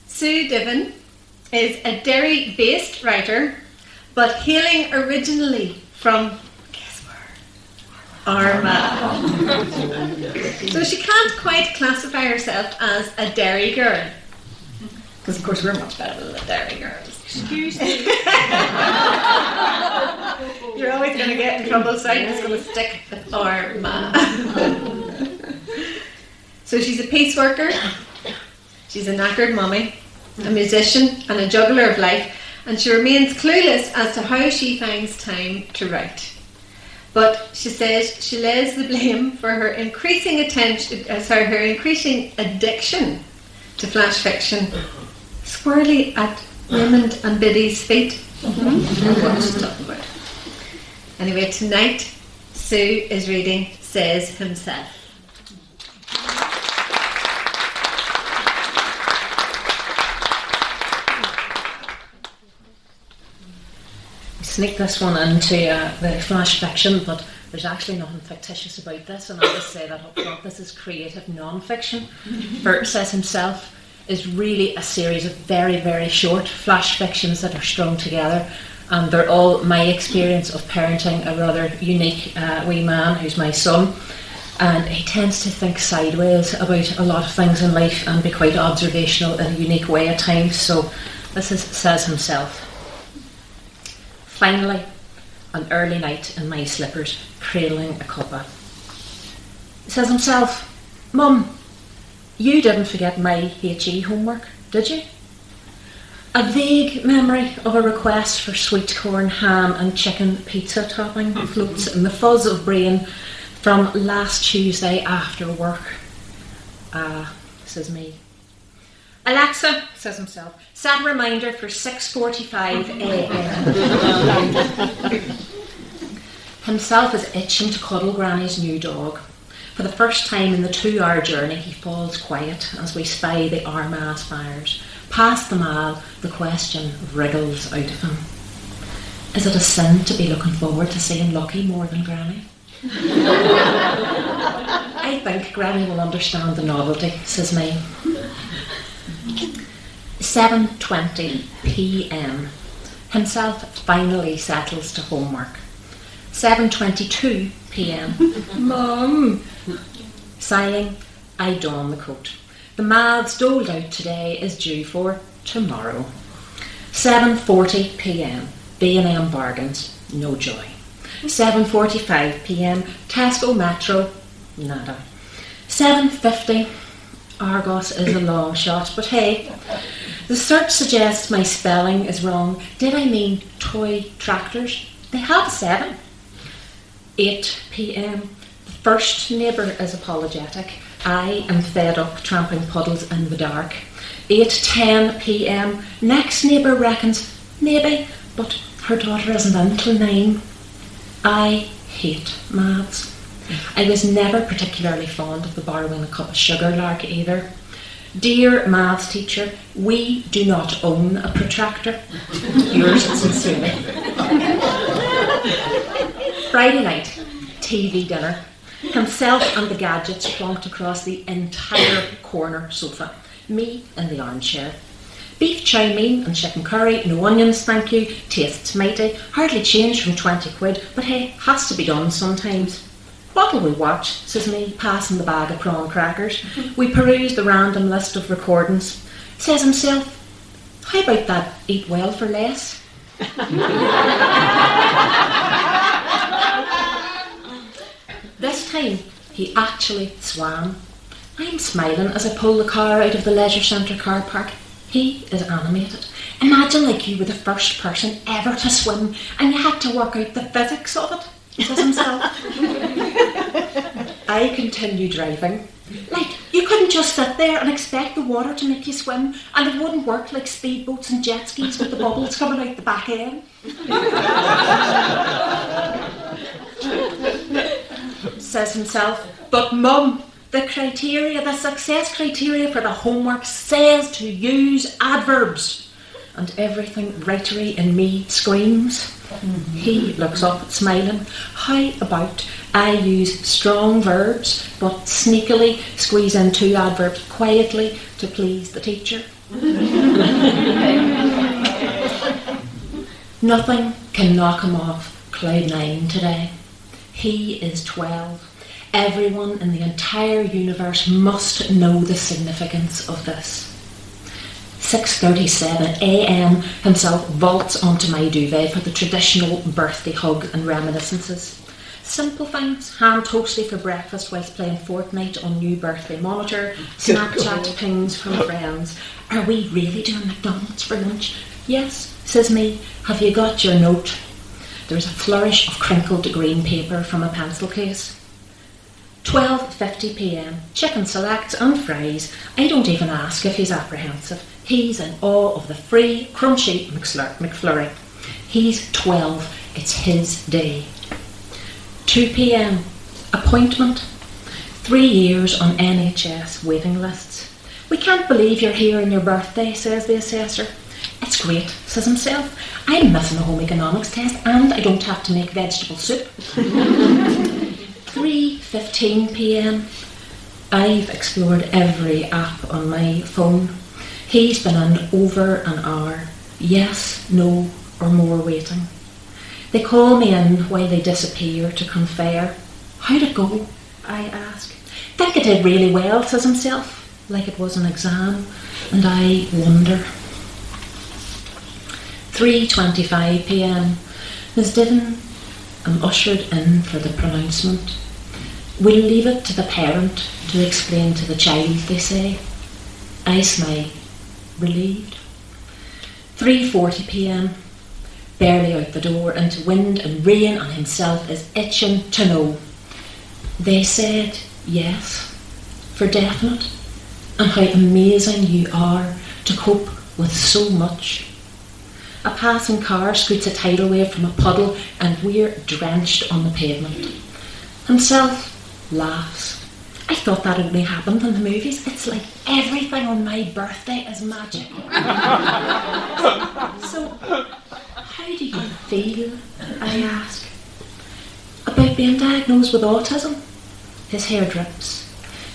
Sue Divin is a Derry-based writer, but hailing originally from, guess where? Armagh. So she can't quite classify herself as a Derry girl, because of course we're much better than the Derry girls. Excuse me. You're always going to get in trouble, so I'm just going to stick with Armagh. So she's a peace worker, she's a knackered mummy, a musician and a juggler of life, and she remains clueless as to how she finds time to write. But she says she lays the blame for her increasing addiction to flash fiction squarely at Raymond and Biddy's feet. What she's talking about. Anyway, tonight Sue is reading Says Himself. Sneak this one into the flash fiction, but there's actually nothing fictitious about this, and I'll just say that up front. This is creative non-fiction. For Says Himself is really a series of very, very short flash fictions that are strung together, and they're all my experience of parenting a rather unique wee man who's my son, and he tends to think sideways about a lot of things in life and be quite observational in a unique way at times. So this is Says Himself. Finally, an early night in my slippers, cradling a cuppa. Says Himself, Mum, you didn't forget my HE homework, did you? A vague memory of a request for sweet corn, ham and chicken pizza topping floats in the fuzz of brain from last Tuesday after work. Says me. Alexa, says Himself, set a reminder for 6:45 a.m. Himself is itching to cuddle Granny's new dog. For the first time in the 2-hour journey, he falls quiet as we spy the Armagh spires. Past the mall, the question wriggles out of him. Is it a sin to be looking forward to seeing Lucky more than Granny? I think Granny will understand the novelty, says me. 7:20 p.m. Himself finally settles to homework. 7:22 p.m. Mum. Sighing, I don the coat. The maths doled out today is due for tomorrow. 7:40 p.m. B&M bargains, no joy. 7:45 p.m. Tesco Metro, nada. 7:50 Argos is a long shot, but hey, the search suggests my spelling is wrong. Did I mean toy tractors? They have 7. 8 p.m. The first neighbour is apologetic. I am fed up tramping puddles in the dark. 8:10 p.m. Next neighbour reckons maybe, but her daughter isn't in till 9. I hate maths. I was never particularly fond of the borrowing a cup of sugar lark either. Dear maths teacher, we do not own a protractor. Yours sincerely. Friday night, TV dinner. Himself and the gadgets plonked across the entire corner sofa. Me in the armchair. Beef chow mein and chicken curry, no onions, thank you. Tastes mighty. Hardly changed from 20 quid, but hey, has to be done sometimes. What'll we watch, says me, passing the bag of prawn crackers. We peruse the random list of recordings. Says Himself, how about that eat well for less? This time, he actually swam. I'm smiling as I pull the car out of the leisure centre car park. He is animated. Imagine like you were the first person ever to swim and you had to work out the physics of it, says Himself. I continue driving. Like, you couldn't just sit there and expect the water to make you swim, and it wouldn't work like speedboats and jet skis with the bubbles coming out the back end. Says Himself, but Mum, the success criteria for the homework says to use adverbs. and everything writery in me screams. He looks up, smiling. How about I use strong verbs, but sneakily squeeze in 2 adverbs quietly to please the teacher? Nothing can knock him off cloud 9 today. He is 12. Everyone in the entire universe must know the significance of this. 6:37 a.m. himself vaults onto my duvet for the traditional birthday hug and reminiscences. Simple things: ham toasty for breakfast whilst playing Fortnite on new birthday monitor, Snapchat pings from friends. Are we really doing McDonald's for lunch? Yes, says me. Have you got your note? There's a flourish of crinkled green paper from a pencil case. 12:50 p.m. Chicken selects and fries. I don't even ask if he's apprehensive. He's in awe of the free, crunchy McFlurry. He's 12. It's his day. 2 p.m. Appointment. 3 years on NHS waiting lists. We can't believe you're here on your birthday, says the assessor. It's great, says himself. I'm missing a home economics test and I don't have to make vegetable soup. 3:15 p.m. I've explored every app on my phone. He's been in over an hour. Yes, no, or more waiting. They call me in while they disappear to confer. How'd it go? I ask. Think I did really well, says himself, like it was an exam, and I wonder. 3:25 p.m. Ms. Divin, I'm ushered in for the pronouncement. We'll leave it to the parent to explain to the child, they say. I smile, relieved. 3:40 p.m. Barely out the door, into wind and rain, and himself is itching to know. They said yes, for definite, and how amazing you are to cope with so much. A passing car scoots a tidal wave from a puddle and we're drenched on the pavement. Himself laughs. I thought that only happened in the movies. It's like everything on my birthday is magic. So, how do you feel, I ask, about being diagnosed with autism? His hair drips.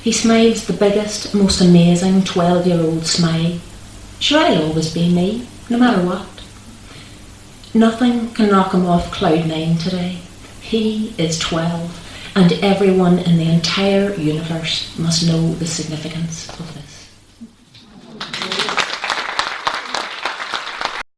He smiles the biggest, most amazing 12-year-old smile. Sure, I'll always be me, no matter what. Nothing can knock him off cloud 9 today. He is 12, and everyone in the entire universe must know the significance of this.